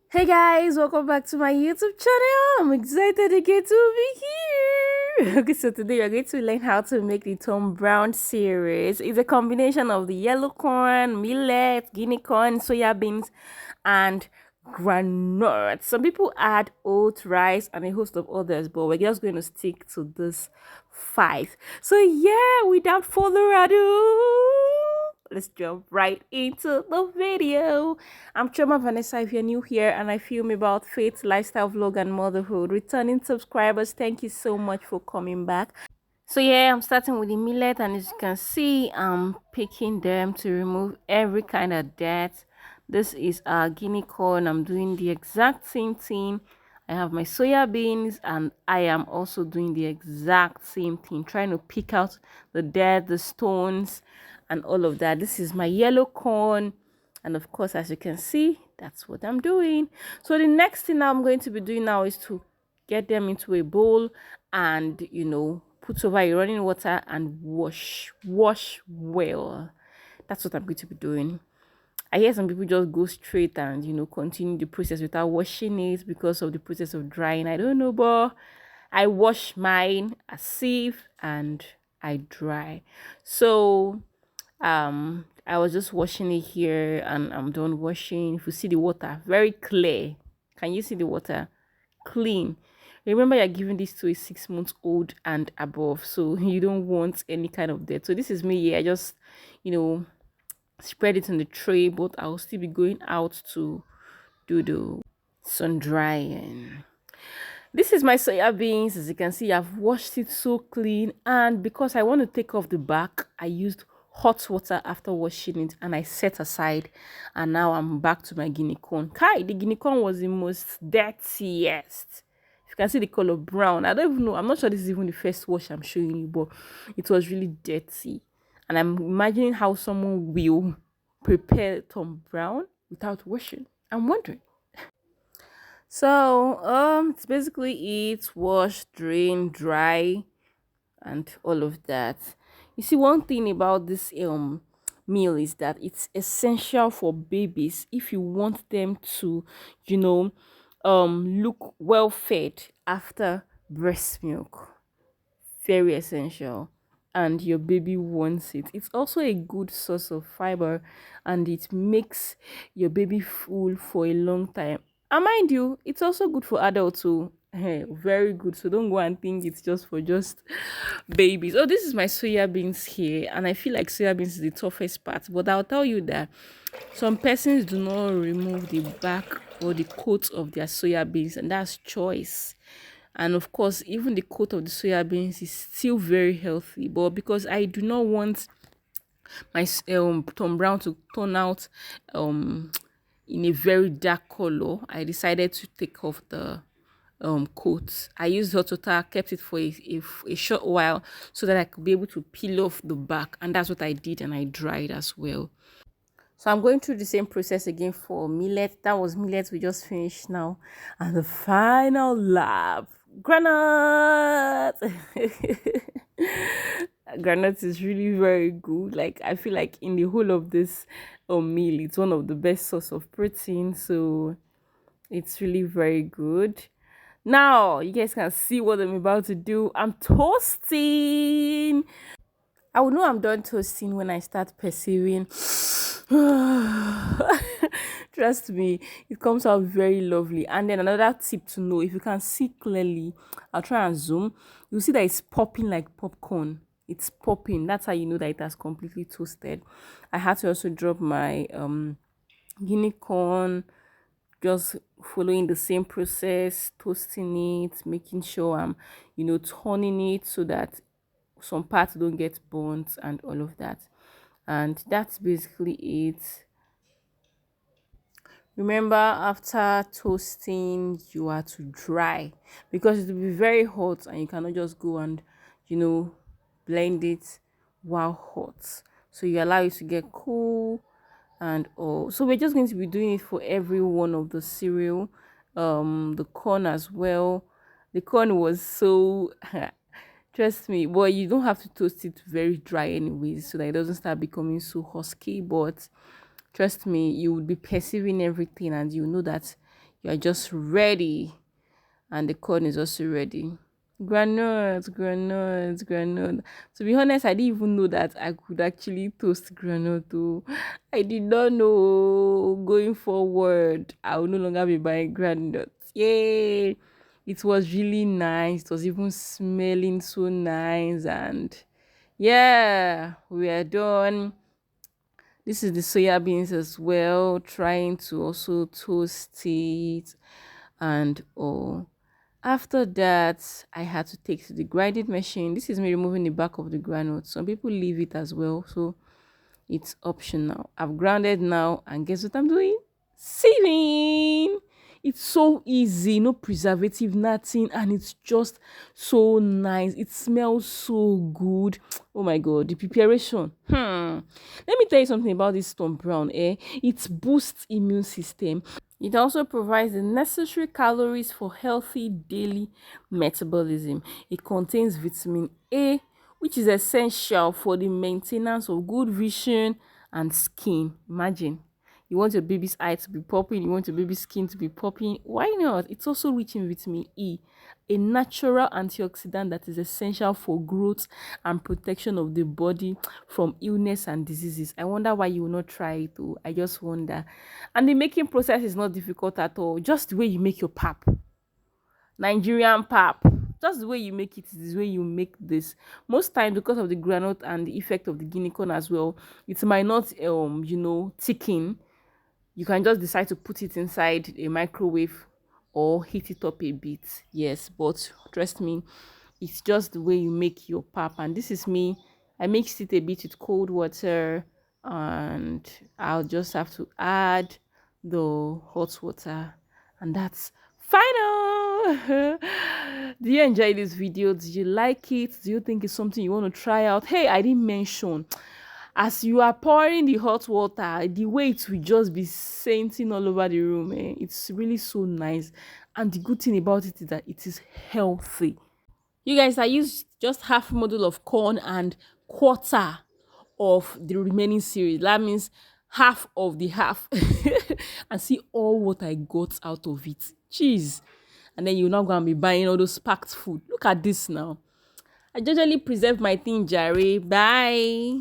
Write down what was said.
Hey guys, welcome back to my YouTube channel. I'm excited again to be here. Okay, so today we're going to learn how to make the Tom Brown series. It's a combination of the yellow corn, millet, guinea corn, soya beans, and granite. Some people add oat, rice, and a host of others, but we're just going to stick to this five. So yeah, without further ado, let's jump right into the video. I'm Choma Vanessa. If you're new here and I film about faith, lifestyle vlog, and motherhood, returning subscribers, thank you so much for coming back. So yeah, I'm starting with the millet, and as you can see, I'm picking them to remove every kind of dirt. This is guinea corn. I'm doing the exact same thing. I have my soya beans, and I am also doing the exact same thing, trying to pick out the dirt, the stones, and all of that. This is my yellow corn, and of course, as you can see, that's what I'm doing. So the next thing I'm going to be doing now is to get them into a bowl and put over a running water and wash well. That's what I'm going to be doing. I hear some people just go straight and continue the process without washing it because of the process of drying. I don't know, but I wash mine, I sieve, and I dry. So I was just washing it here and I'm done washing. If you see the water, very clear. Can you see the water? Clean. Remember, you're giving this to a 6 month old and above, so you don't want any kind of dirt. So this is me here. I just spread it on the tray, but I'll still be going out to do the sun drying. This is my soya beans. As you can see, I've washed it so clean, and because I want to take off the back, I used hot water after washing it and I set aside, and now I'm back to my guinea corn. Kai, the guinea corn was the most dirtiest. You can see the color brown. I don't even know, I'm not sure this is even the first wash I'm showing you, but it was really dirty. And I'm imagining how someone will prepare Tom Brown without washing. I'm wondering. So it's basically eat, wash, drain, dry, and all of that. You see, one thing about this meal is that it's essential for babies if you want them to, you know, look well fed after breast milk. Very essential, and your baby wants it. It's also a good source of fiber, and it makes your baby full for a long time. And mind you, it's also good for adults too. Very good. So don't go and think it's just for just babies. Oh, this is my soya beans here, and I feel like soya beans is the toughest part, but I'll tell you that some persons do not remove the back or the coat of their soya beans, and that's choice. And of course, even the coat of the soya beans is still very healthy, but because I do not want my Tom Brown to turn out um in a very dark color, I decided to take off the coat. I used hot water, kept it for a short while so that I could be able to peel off the back, and that's what I did, and I dried as well. So I'm going through the same process again for millet. That was millet we just finished now. And the final lap, granite. Granite is really very good. Like, I feel like in the whole of this meal, it's one of the best source of protein. So it's really very good. Now you guys can see what I'm about to do. I'm toasting. I will know I'm done toasting when I start perceiving. Trust me, it comes out very lovely. And then another tip to know, if you can see clearly, I'll try and zoom. You'll see that it's popping like popcorn. It's popping. That's how you know that it has completely toasted. I had to also drop my guinea corn, just following the same process, toasting it, making sure I'm turning it so that some parts don't get burnt and all of that. And that's basically it. Remember, after toasting, you are to dry because it will be very hot and you cannot just go and you know blend it while hot. So you allow it to get cool and all. So we're just going to be doing it for every one of the cereal, the corn as well. The corn was so trust me, but you don't have to toast it very dry anyways so that it doesn't start becoming so husky. But trust me, you would be perceiving everything and you know that You are just ready, and the corn is also ready. Granules, granules, granules. To be honest, I didn't even know that I could actually toast granule too. I did not know. Going forward, I will no longer be buying granules. Yay! It was really nice. It was even smelling so nice, and yeah, we are done. This is the soya beans as well. Trying to also toast it and all. After that, I had to take to the grinding machine. This is me removing the back of the granite. Some people leave it as well, so it's optional. I've grounded now, and guess what I'm doing? Sieving. It's so easy, no preservative, nothing, and it's just so nice. It smells so good. Oh my god, the preparation. Let me tell you something about this Tom Brown. It boosts immune system. It also provides the necessary calories for healthy daily metabolism. It contains vitamin A, which is essential for the maintenance of good vision and skin. Imagine, you want your baby's eye to be popping, you want your baby's skin to be popping. Why not? It's also rich in vitamin E, a natural antioxidant that is essential for growth and protection of the body from illness and diseases. I wonder why you will not try it though. I just wonder. And the making process is not difficult at all. Just the way you make your pap. Nigerian pap. Just the way you make it is the way you make this. Most times, because of the granite and the effect of the guinea corn as well, it might not thicken. You can just decide to put it inside a microwave or heat it up a bit. Yes, but trust me, it's just the way you make your pap. And this is me. I mixed it a bit with cold water, and I'll just have to add the hot water, and that's final. Do you enjoy this video? Do you like it? Do you think it's something you want to try out? Hey, I didn't mention, as you are pouring the hot water, the way it will just be sainting all over the room. It's really so nice, and the good thing about it is that it is healthy. You guys, I used just half model of corn and quarter of the remaining series. That means half of the half. And see all what I got out of it. Jeez. And then you're not going to be buying all those packed food. Look at this now. I generally preserve my thing, Jerry. Bye.